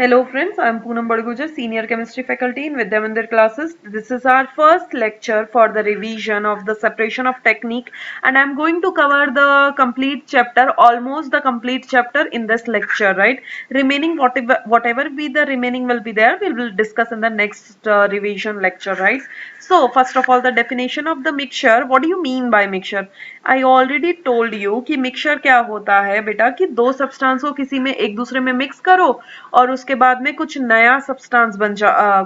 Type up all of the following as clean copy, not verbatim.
Hello friends, I am Poonam Badguja, Senior Chemistry Faculty in Vidya Mandir classes. This is our first lecture for the revision of the separation of technique, and I am going to cover the complete chapter, almost the complete chapter in this lecture, right? Remaining whatever be the remaining will be there, we will discuss in the next revision lecture, right? So first of all, the definition of the mixture. What do you mean by mixture? I already told you कि mixture क्या होता है बेटा कि दो substance को किसी में एक दूसरे में मिक्स करो और उसके बाद में कुछ नया सब्सटेंस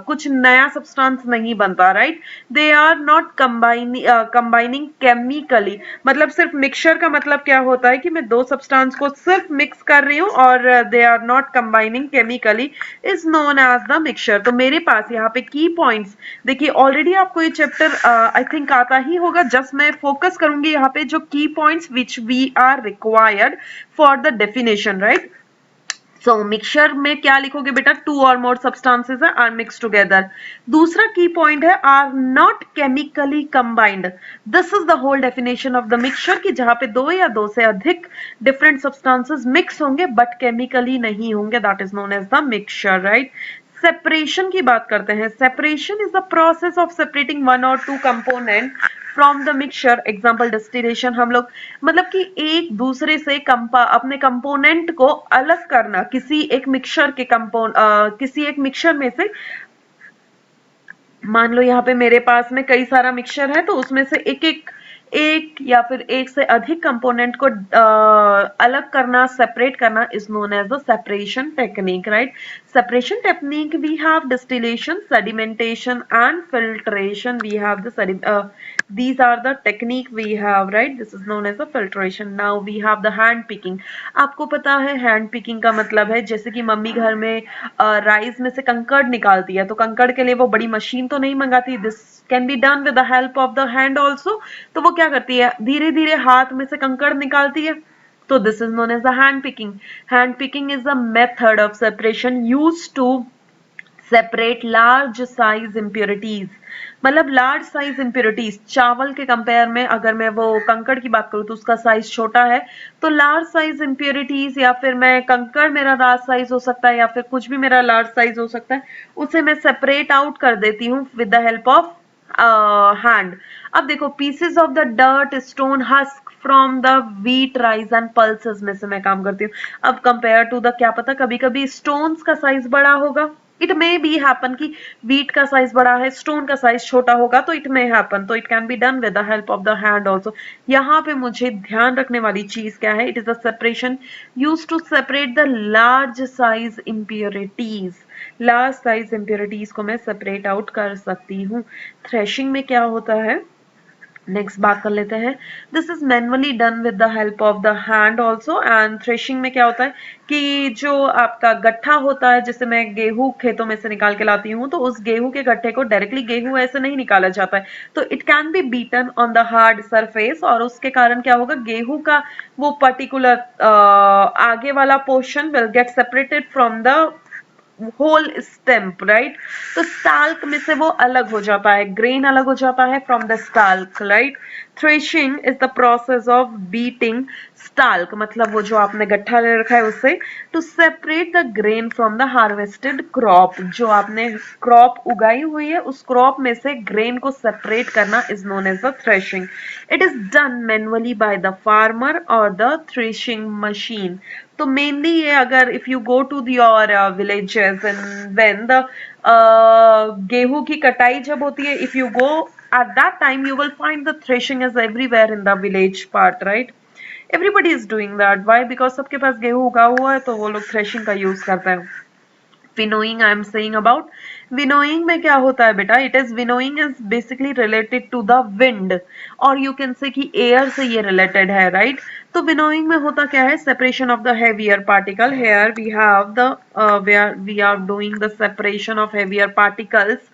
कुछ नया सब्सटेंस नहीं बनता, right? They are not combining chemically. मतलब सिर्फ मिक्सचर का मतलब क्या होता है कि मैं दो सब्सटेंस को सिर्फ मिक्स कर रही हूँ और they are not combining chemically, is known as the mixture. तो मेरे पास यहाँ पे की पॉइंट्स देखिए, ऑलरेडी आपको ये चैप्टर आई थिंक आता ही होगा। जस्ट मैं फोकस करूंगी यहाँ पे जो key points which we are required for the definition, right? So mixture में क्या लिखोगे बेटा? Two or more substances are mix together. दूसरा की पॉइंट है are not chemically combined. This is the whole definition of the mixture कि जहां पे दो या दो से अधिक डिफरेंट सब्सटेंसेस मिक्स होंगे बट केमिकली नहीं होंगे, that is known as the mixture, right? Separation की बात करते हैं। Separation is the process of separating one or two component from the mixture. Example distillation, हम लोग मतलब कि एक दूसरे से अपने कंपोनेंट को अलग करना, किसी एक मिक्सचर के किसी एक मिक्सचर में से। मान लो यहाँ पे मेरे पास में कई सारा मिक्सचर है तो उसमें से एक या फिर एक से अधिक कंपोनेंट को अलग करना, सेपरेट करना is known as the separation technique, right? Separation technique we have distillation, sedimentation and filtration. We have the these are the technique we have, right? This is known as the filtration. Now we have the hand picking. आपको पता है hand picking का मतलब है जैसे कि mummy घर में राइस में से कंकड़ निकालती है तो कंकड़ के लिए वो बड़ी मशीन तो नहीं मंगाती। This can be done with the help of the hand also. तो वो क्या करती है? धीरे धीरे हाथ में से कंकड़ निकालती है। तो this is known as the hand picking. Hand picking is the method of separation used to separate large size impurities. मतलब लार्ज साइज इम्प्योरिटीज, चावल के कंपेयर में अगर मैं वो कंकड़ की बात करूं तो उसका साइज छोटा है, तो लार्ज साइज इम्प्योरिटीज या फिर मैं कंकड़ मेरा लार्ज साइज हो सकता है या फिर कुछ भी मेरा लार्ज साइज हो सकता है, उसे मैं सेपरेट आउट कर देती हूँ with the help of hand. अब देखो, pieces of the dirt, stone, husk from the wheat, rice and pulses में से मैं काम करती हूँ। अब कंपेयर टू द, क्या पता कभी कभी स्टोन्स का साइज बड़ा होगा, इट मे बी हैपन कि व्हीट का साइज बड़ा है, स्टोन का साइज छोटा होगा, तो इट मे हैपन, तो it can be done with the help of the hand also. यहाँ पे मुझे ध्यान रखने वाली चीज क्या है? It is the separation use to separate the large size impurities. Large size impurities को मैं सेपरेट आउट कर सकती हूँ। थ्रेशिंग में क्या होता है, नेक्स्ट बात कर लेते हैं। This is manually done with the help of the hand also. And threshing में क्या होता है कि जो आपका गट्ठा होता है, जैसे मैं गेहूं खेतों में से निकाल के लाती हूँ, तो उस गेहूं के गट्ठे को डायरेक्टली गेहूं ऐसे नहीं निकाला जाता है, तो it can B beaten on the hard surface, और उसके कारण क्या होगा, गेहूं का वो पर्टिकुलर आगे वाला portion will get separated from the whole stem, right? तो स्टाल्क में से वो अलग हो जाता है, ग्रेन अलग हो जाता है from the stalk, right? Threshing is the process of beating stalk, मतलब वो जो आपने गट्ठा ले रखा है उससे, to separate the grain from the harvested crop. जो आपने क्रॉप उगाई हुई है उस क्रॉप में से ग्रेन को सेपरेट करना is known as the threshing. It is done manually by the farmer और द थ्रेशिंग मशीन। तो मेनली ये, अगर if you go to your villages and when the गेहूं की कटाई जब होती है, if you go at that time you will find the threshing is everywhere in the village part, right? Everybody is doing that. Why? Because सबके पास गेहूं उगा हुआ है तो वो लोग थ्रेशिंग का यूज करते हैं। Winnowing I am saying about. Winnowing में क्या होता है बेटा? It is, winnowing is basically related to the wind, और यू कैन से कि एयर से ये रिलेटेड है, राइट? तो विनोइंग में होता क्या है? Separation of the heavier particle. Here we have the where we are doing the separation of heavier particles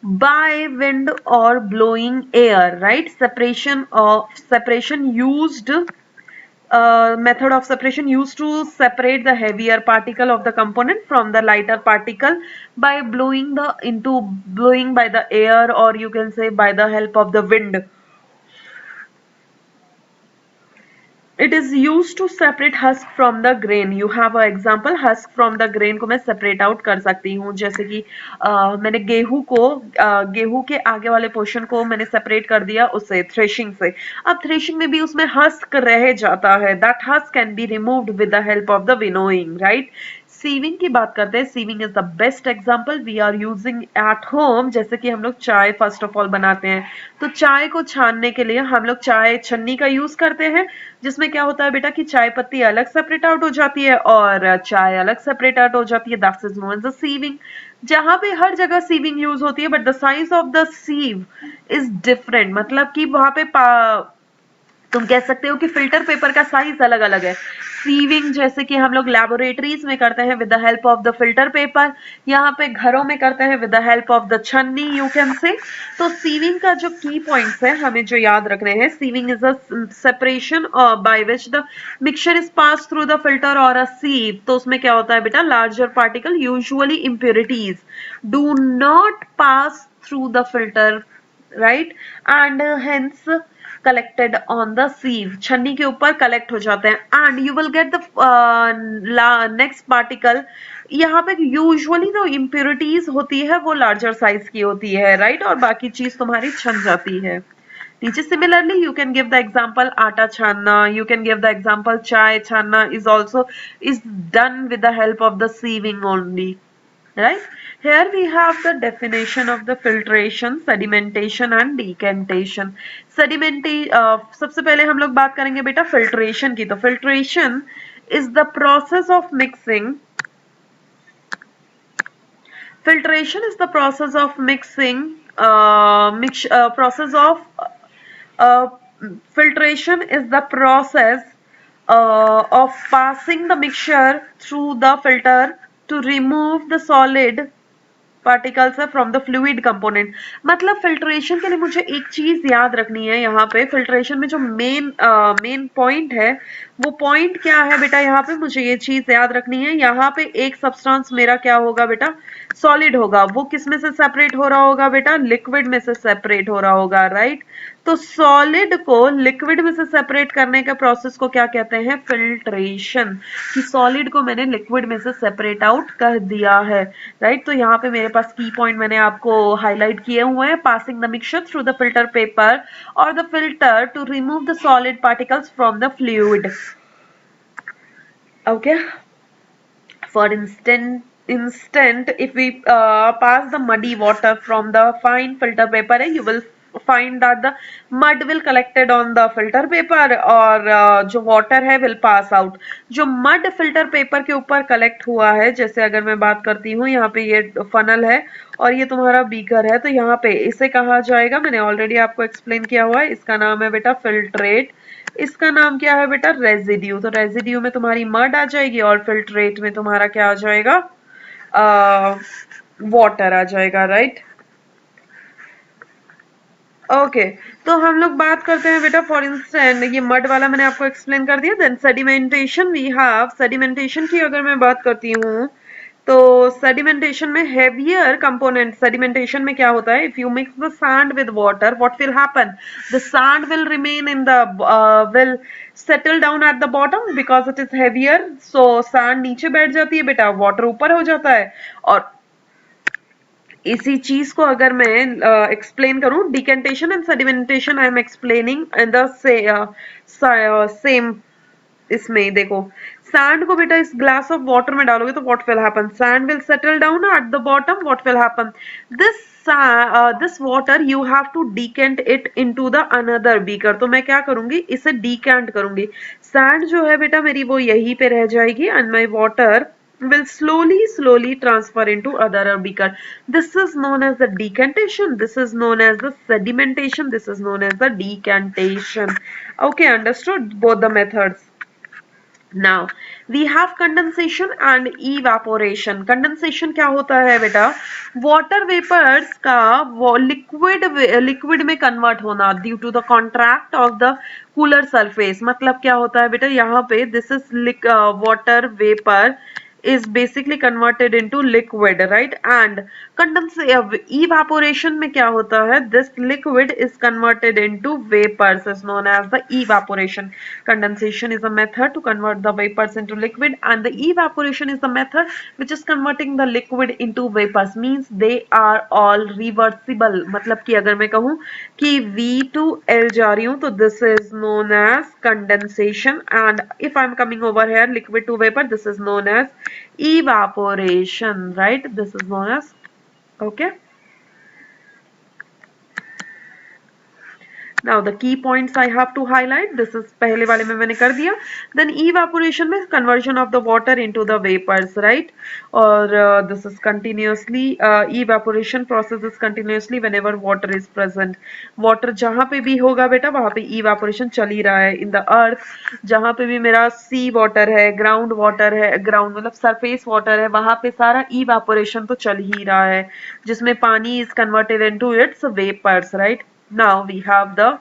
by wind or blowing air, right? Separation used, method of separation used to separate the heavier particle of the component from the lighter particle by blowing by the air, or you can say by the help of the wind. It is use to separate husk from the grain. You have a example, husk from the grain को मैं separate out कर सकती हूँ. जैसे कि मैंने गेहूं के आगे वाले पोर्शन को मैंने सेपरेट कर दिया उससे, थ्रेशिंग से. अब थ्रेशिंग में भी उसमें हस्क रह जाता है. That husk can be removed with the help of the winnowing, right. Sieving की बात करते हैं. Sieving is the best example we are using at home. जैसे कि हम लोग चाय फर्स्ट ऑफ ऑल बनाते हैं, तो चाय को छानने के लिए हम लोग चाय छन्नी का यूज करते हैं, जिसमें क्या होता है बेटा कि चाय पत्ती अलग सेपरेट आउट हो जाती है और चाय अलग सेपरेट आउट हो जाती है. That is known as the sieving. जहां पे हर जगह सीविंग यूज होती है, but the size of the sieve is different. मतलब कि वहां पे तुम कह सकते हो कि फिल्टर पेपर का साइज अलग अलग है. सीविंग जैसे कि हम लोग लैबोरेटरीज में करते हैं with the help of the filter paper, यहाँ पे घरों में करते हैं with the help of the छन्नी, यू कैन से. तो सीविंग का जो की पॉइंट्स है हमें जो याद रखने हैं, sieving is a separation by which the mixture is pass through the filter और अ सीव. तो उसमें क्या होता है बेटा, larger particle usually impurities do not pass through the filter, right, and hence collected on the sieve. छन्नी के ऊपर कलेक्ट हो जाते हैं. And you will get the next particle. यहाँ पे यूजुअली जो इम्प्योरिटीज होती है वो लार्जर साइज की होती है, राइट, और बाकी चीज तुम्हारी छन जाती है नीचे. Similarly you can give the example आटा छानना, you can give the example चाय छानना is also is done with the help of the sieving only, right. Here we have the definition of the filtration, sedimentation and decantation. सबसे पहले हम लोग बात करेंगे बेटा filtration की. तो filtration is the process of mixing. Filtration is the process of mixing. Filtration is the process of passing the mixture through the filter to remove the solid particles है फ्रॉम द फ्लूइड कंपोनेंट. मतलब filtration के लिए मुझे एक चीज याद रखनी है. यहाँ पे फिल्ट्रेशन में जो मेन पॉइंट है, वो पॉइंट क्या है बेटा, यहाँ पे मुझे ये चीज याद रखनी है. यहाँ पे एक सब्सटेंस मेरा क्या होगा बेटा, सॉलिड होगा. वो किस में से सेपरेट हो रहा होगा बेटा, लिक्विड में से सेपरेट हो रहा होगा, राइट. तो सॉलिड को लिक्विड में से सेपरेट करने के प्रोसेस को क्या कहते हैं, फिल्ट्रेशन. कि सॉलिड को मैंने लिक्विड में से सेपरेट आउट कर दिया है, राइट. तो यहाँ पे मेरे पास की पॉइंट मैंने आपको हाईलाइट किए हुए हैं. Passing the mixture through the filter paper और the filter to remove the solid particles from the fluid. Okay, for instant if we pass the muddy water from the fine filter paper, you will find that the mud will collected on the filter paper और जो water है will pass out. जो mud filter paper के ऊपर collect हुआ है, जैसे अगर मैं बात करती हूँ, यहाँ पे ये funnel है और ये तुम्हारा बीकर है, तो यहाँ पे इसे कहा जाएगा, मैंने ऑलरेडी आपको एक्सप्लेन किया हुआ है, इसका नाम है बेटा फिल्ट्रेट. इसका नाम क्या है बेटा, रेजिड्यू. तो रेजिड्यू में तुम्हारी मड आ जाएगी और फिल्ट्रेट में तुम्हारा क्या आ जाएगा, वाटर आ जाएगा, राइट. ओके, तो हम लोग बात करते हैं बेटा फॉर इंस्टेंट, ये मड वाला मैंने आपको एक्सप्लेन कर दिया. Then sedimentation we have. Sedimentation की अगर मैं बात करती हूँ, तो सेडिमेंटेशन में हेवियर कंपोनेंट. सेडिमेंटेशन में क्या होता है, if you mix the sand with water, what will happen, the sand will remain in the will settle down at the bottom because it is heavier. So sand नीचे बैठ जाती है बेटा, water ऊपर हो जाता है. और इसी चीज को अगर मैं एक्सप्लेन करूं, decantation and sedimentation I am explaining in the same. इसमें देखो, सैंड को बेटा इस ग्लास ऑफ वाटर में डालोगे तो what will happen, sand will settle down at the bottom. What will happen, this water you have to decant it into the another beaker. तो मैं क्या करूंगी, इसे डिकेंट करूंगी. सैंड जो है बेटा मेरी वो यहीं पे रह जाएगी and my water will slowly transfer into other beaker. This is known as the decantation, this is known as the sedimentation, this is known as the decantation. Okay, understood both the methods. Now we have condensation and evaporation. Condensation क्या होता है बेटा, water vapors का वो liquid में convert होना due to the contract of the cooler surface. मतलब क्या होता है बेटा, यहाँ पे this is water vapor is basically converted into liquid, right? And evaporation में क्या होता है? This liquid is converted into vapors, is known as the evaporation. Condensation is a method to convert the vapors into liquid, and the evaporation is the method which is converting the liquid into vapors. Means they are all reversible. मतलब कि अगर मैं कहूँ कि V to L जा रही हूँ तो this is known as condensation, and if I'm coming over here liquid to vapor, this is known as evaporation, right? This is known as, okay. Now the key points I have to highlight, this is पहले वाले में मैंने कर दिया. Then evaporation में conversion of the water into the vapors, right? और this is continuously evaporation process is continuously whenever water is present. Water जहाँ पे भी होगा बेटा वहाँ पे evaporation चल ही रहा है. In the earth जहाँ पे भी मेरा sea water है, ground water है, ground मतलब surface water है, वहाँ पे सारा evaporation तो चल ही रहा है, जिसमें पानी is converted into its vapors, right? Now we have the,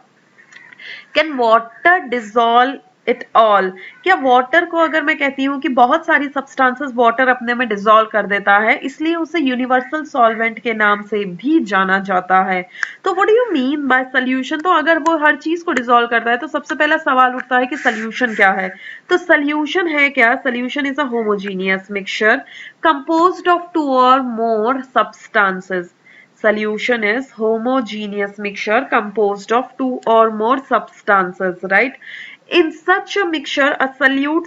can water dissolve it all? क्या वाटर को अगर मैं कहती हूँ कि बहुत सारी सब्सटेंसेस वाटर अपने में डिसॉल्व कर देता है, इसलिए उसे यूनिवर्सल सॉल्वेंट के नाम से भी जाना जाता है. तो what do you mean by solution? तो अगर वो हर चीज को डिसॉल्व करता है तो सबसे पहला सवाल उठता है कि सॉल्यूशन क्या है. तो सॉल्यूशन है क्या? Solution is a homogeneous mixture composed of two or more substances. Solution is homogeneous mixture composed of two or more substances, right? In such a mixture, a solute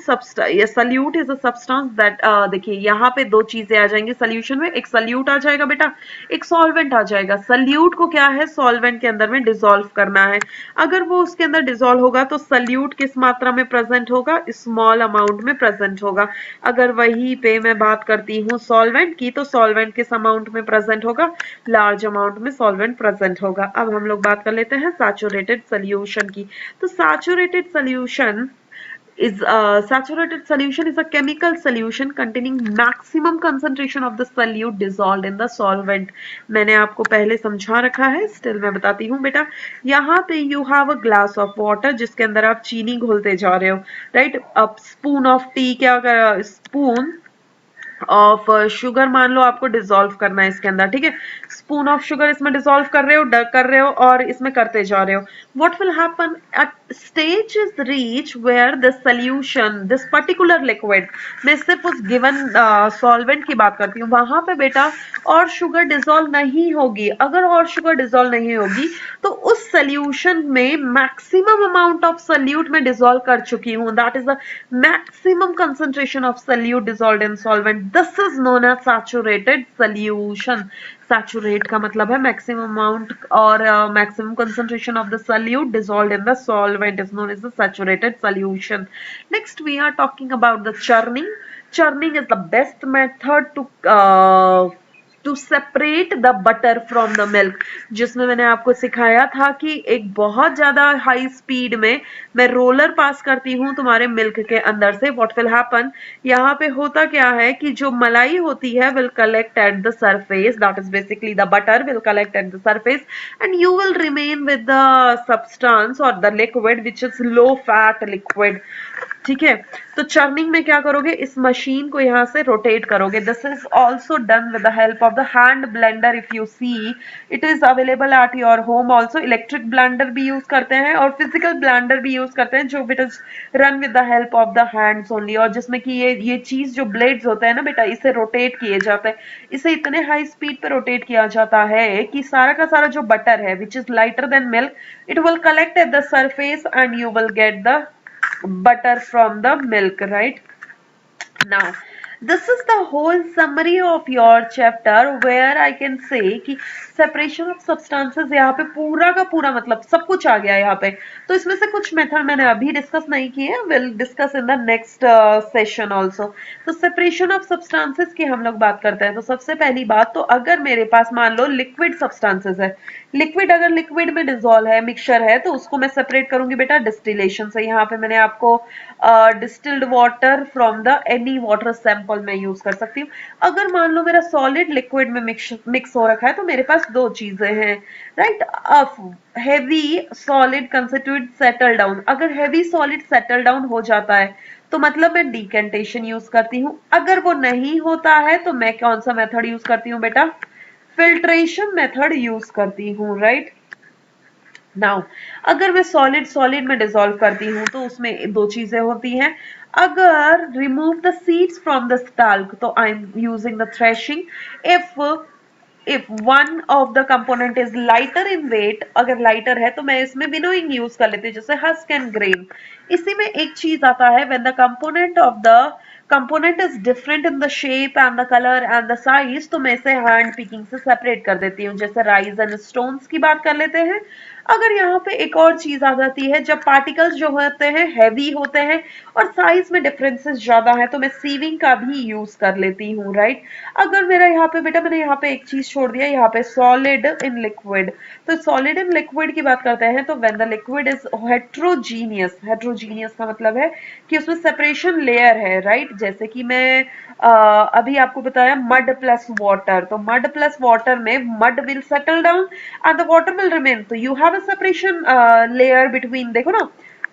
is a substance that देखिए यहाँ पे दो चीजें आ जाएंगी solution में. एक solute आ जाएगा बेटा, एक solvent आ जाएगा. solute को क्या है? solvent के अंदर में dissolve करना है. अगर वो उसके अंदर dissolve होगा तो solute किस मात्रा में present होगा? small amount में present होगा. अगर वहीं पे मैं बात करती हूँ solvent की, तो solvent किस amount में present होगा? large amount में solvent present होगा. अब हम लोग बात कर लेते हैं saturated solution की. तो saturated solution is saturated solution is a chemical solution containing maximum concentration of the solute dissolved in the solvent. मैंने आपको पहले समझा रखा है, स्टिल मैं बताती हूँ बेटा. यहाँ पे you have a glass of water जिसके अंदर आप चीनी घोलते जा रहे हो, राइट? अब स्पून ऑफ टी, क्या स्पून ऑफ शुगर मान लो आपको डिसॉल्व करना है इसके अंदर, ठीक है? स्पून ऑफ शुगर इसमें डिसॉल्व कर रहे हो और इसमें करते जा रहे हो. What will happen? At stage is reach where the solution, this particular liquid, मैं सिर्फ उस गिवन सॉल्वेंट की बात करती हूँ, वहां पे बेटा और शुगर डिसॉल्व नहीं होगी. अगर और शुगर डिसॉल्व नहीं होगी तो उस सॉल्यूशन में मैक्सिमम अमाउंट ऑफ सॉल्यूट में डिसॉल्व कर चुकी हूँ. That is the maximum concentration of solute dissolved in solvent. This is known as saturated solution. Saturate का मतलब है मैक्सिमम अमाउंट और maximum concentration of the solute dissolved in the solvent is known as the saturated solution. Next we are talking about the churning. Churning is the best method to separate the butter from the milk. जिसमें मैंने आपको सिखाया था कि एक बहुत ज्यादा high speed में मैं रोलर पास करती हूँ तुम्हारे मिल्क के अंदर से. What will happen? यहाँ पे होता क्या है कि जो मलाई होती है will collect at the surface, that is basically the butter will collect at the surface, and you will remain with the substance or the liquid which is low fat liquid. ठीक है? तो चर्निंग में क्या करोगे? इस machine को यहाँ से रोटेट करोगे. This is also done with the help of the hand blender. If you see it is available at your home also. Electric blender भी यूज करते हैं और फिजिकल ब्लेंडर भी यूज करते हैं, जो it is run with the help of the hands only. और जिसमें कि ये चीज जो ब्लेड्स होते हैं ना बेटा, इसे रोटेट किए जाते हैं. इसे इतने हाई स्पीड पे रोटेट किया जाता है कि सारा का सारा जो बटर है which is lighter than milk, it will collect at the surface and you will get the butter from the milk, right? Now this is the whole summary of your chapter where I can say कि separation of substances यहाँ पे पूरा का पूरा मतलब सब कुछ आ गया यहाँ पे. तो इसमें से कुछ मेथड मैंने अभी डिस्कस नहीं किए, will discuss in the next session also. तो सेपरेशन ऑफ सब्सटेंसेस की हम लोग बात करते हैं. तो सबसे पहली बात, तो अगर मेरे पास मान लो लिक्विड सब्सटेंसेस है, लिक्विड अगर लिक्विड में डिसॉल्व है, मिक्सचर है, तो उसको मैं सेपरेट करूंगी बेटा डिस्टिलेशन से. यहाँ पे मैंने आपको distilled water from the any water sample example मैं यूज कर सकती हूँ। अगर मान लो मेरा सॉलिड लिक्विड में मिक्स हो रखा है तो मेरे पास दो चीजें हैं, right. Heavy solid constitute settle down, अगर हैवी सॉलिड सेटल डाउन हो जाता है तो मतलब मैं डिकेंटेशन यूज करती हूँ। अगर वो नहीं होता है तो मैं कौन सा मेथड यूज करती हूँ बेटा, फिल्ट्रेशन मेथड यूज करती हूँ, राइट। नाउ अगर मैं सॉलिड सॉलिड में डिसॉल्व करती हूँ तो उसमें दो चीजें होती हैं। अगर remove the seeds from the stalk तो I am using the threshing. If one of the component is lighter in weight, अगर लाइटर है तो मैं इसमें विनोइंग यूज कर लेती हूँ, जैसे हस्क एंड ग्रेन। इसी में एक चीज आता है, when the component is different in the shape and the colour and the size, तो मैं इसे हैंड पिकिंग से सेपरेट कर देती हूँ। जैसे राइस एंड स्टोन्स की बात कर लेते हैं। अगर यहाँ पे एक और चीज आ जाती है, जब पार्टिकल्स जो होते हैं हैवी होते हैं और साइज में डिफरेंसेस ज्यादा है तो मैं सीविंग का भी यूज कर लेती हूँ, राइट। अगर मेरा यहाँ पे बेटा, मैंने यहाँ पे एक चीज छोड़ दिया, यहाँ पे सॉलिड इन लिक्विड। तो सॉलिड इन लिक्विड की बात करते हैं तो when the liquid is heterogeneous, heterogeneous का मतलब है कि उसमें सेपरेशन लेयर है, राइट। जैसे कि मैं अभी आपको बताया मड प्लस वाटर, तो मड प्लस वाटर में mud will settle down and the water will remain, तो you have a separation layer between. देखो ना,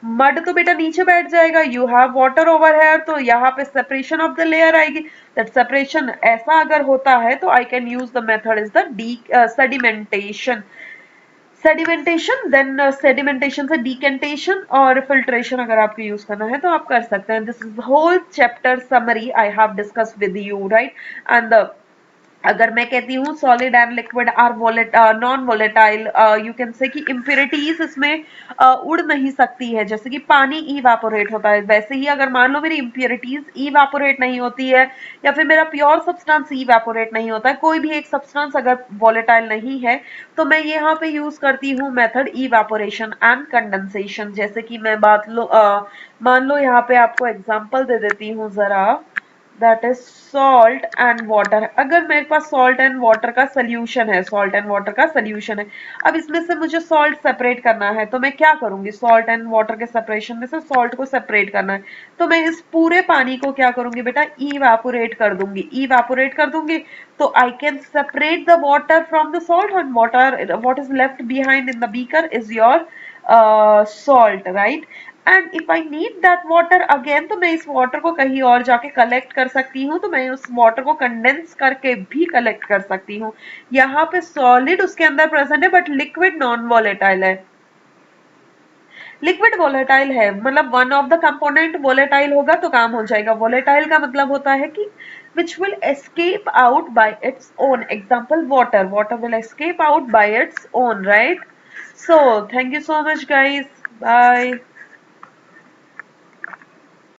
मड तो बेटा नीचे बैठ जाएगा, you have water over here, तो यहाँ पे सेपरेशन ऑफ द लेयर आएगी। दैट सेपरेशन ऐसा अगर होता है तो I can use the method is the sedimentation. Sedimentation से डिकेंटेशन और फिल्ट्रेशन अगर आपको यूज करना है तो आप कर सकते हैं। This is whole chapter summary I have discuss with you, right. And अगर मैं कहती हूँ solid and liquid are non volatile, you can say कि इम्प्योरिटीज इसमें उड़ नहीं सकती है। जैसे कि पानी इवापोरेट होता है, वैसे ही अगर मान लो मेरी इम्प्योरिटीज इवापोरेट नहीं होती है या फिर मेरा प्योर सब्सटेंस इवापोरेट नहीं होता है, कोई भी एक सब्सटेंस अगर वोलेटाइल नहीं है तो मैं यहाँ पे यूज करती हूँ मेथड इवापोरेशन एंड कंडेंसेशन। जैसे कि मैं मान लो यहाँ पे आपको एग्जांपल दे देती हूँ जरा, that is salt and water. अगर मेरे पास सॉल्ट एंड वाटर का सोल्यूशन है, सॉल्ट एंड वाटर का सोल्यूशन है, अब इसमें से मुझे सॉल्ट सेपरेट करना है तो मैं क्या करूंगी, सॉल्ट एंड वाटर के सेपरेशन में से सॉल्ट को सेपरेट करना है तो मैं इस पूरे पानी को क्या करूंगी बेटा, इवापोरेट कर दूंगी। इवापोरेट कर दूंगी तो I can separate the water from the salt and water what is left behind in the beaker is your salt, right. And if I need that water again तो मैं इस वाटर को कहीं और जाके कलेक्ट कर सकती हूँ, तो मैं उस वाटर को कंडेंस करके भी कलेक्ट कर सकती हूँ। यहाँ पे सॉलिड उसके अंदर प्रेजेंट है बट लिक्विड नॉन वोलेटाइल है। लिक्विड वोलेटाइल है मतलब one of the component volatile होगा तो काम हो जाएगा। वोलेटाइल का मतलब होता है कि which will escape out by its own, example water, water will escape out by its own, right? So thank you so much guys, bye.